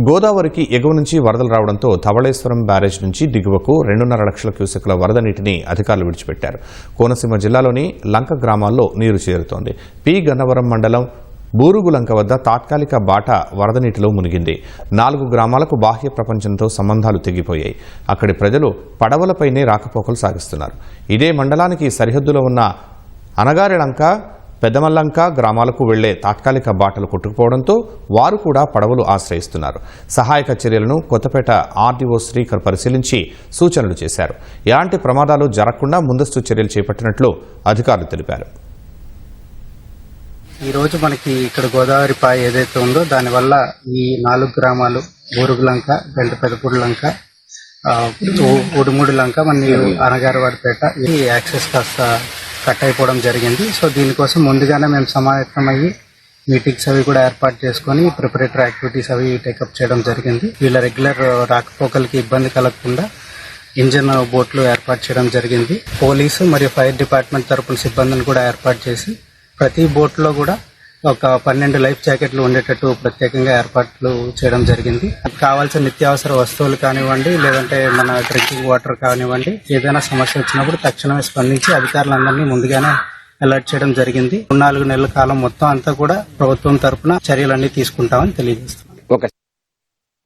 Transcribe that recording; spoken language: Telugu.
గోదావరికి ఎగువ నుంచి వరదలు రావడంతో ధవళేశ్వరం బ్యారేజ్ నుంచి దిగువకు 2.5 లక్షల క్యూసెక్ల వరద నీటిని అధికారులు విడిచిపెట్టారు. కోనసీమ జిల్లాలోని లంక గ్రామాల్లో నీరు చేరుతోంది. పి గన్నవరం మండలం బూరుగులంక వద్ద తాత్కాలిక బాట వరద నీటిలో మునిగింది. 4 గ్రామాలకు బాహ్య ప్రపంచంతో సంబంధాలు తెగిపోయాయి. అక్కడి ప్రజలు పడవలపైనే రాకపోకలు సాగిస్తున్నారు. ఇదే మండలానికి సరిహద్దులో ఉన్న అనగారిలంక, పెద్దమల్లంక గ్రామాలకు వెళ్లే తాత్కాలిక బాటలు కొట్టుకుపోవడంతో వారు కూడా పడవలు ఆశ్రయిస్తున్నారు. సహాయక చర్యలను కొత్తపేట ఆర్డీఓ శ్రీకర్ పరిశీలించి సూచనలు చేశారు. ఎలాంటి ప్రమాదాలు జరగకుండా ముందస్తు చర్యలు చేపట్టినట్లు అధికారులు తెలిపారు. ఈ రోజు మనకి ఇక్కడ గోదావరి పాయ ఏదైతే ఉందో దానివల్ల ఈ 4 గ్రామాలు బూరుగులంక, పెద్దపూడి లంక, ఉడుముడి లంక, మన అనగారివాడిపేట ఈ యాక్సెస్ కాస్త కట్ అయిపోవడం జరిగింది. సో దీనికోసం ముందుగానే మేము సమాయత్తమయ్యి మీటింగ్స్ అవి కూడా ఏర్పాటు చేసుకుని ప్రిపరేటరీ యాక్టివిటీస్ అవి టేకప్ చేయడం జరిగింది. వీళ్ళ రెగ్యులర్ రాకపోకలకి ఇబ్బంది కలగకుండా ఇంజన్ బోట్లు ఏర్పాటు చేయడం జరిగింది. పోలీసు మరియు ఫైర్ డిపార్ట్మెంట్ తరపున సిబ్బందిని కూడా ఏర్పాటు చేసి ప్రతి బోట్లో కూడా ఒక 12 లైఫ్ జాకెట్లు ఉండేటట్టు ప్రత్యేకంగా ఏర్పాట్లు చేయడం జరిగింది. కావాల్సిన నిత్యావసర వస్తువులు కానివ్వండి, లేదంటే మన డ్రింకింగ్ వాటర్ కానివ్వండి, ఏదైనా సమస్య వచ్చినప్పుడు తక్షణమే స్పందించి అధికారులందరినీ ముందుగానే అలర్ట్ చేయడం జరిగింది. 4 నెలల కాలం మొత్తం అంతా కూడా ప్రభుత్వం తరపున చర్యలన్నీ తీసుకుంటామని తెలియజేస్తున్నాం.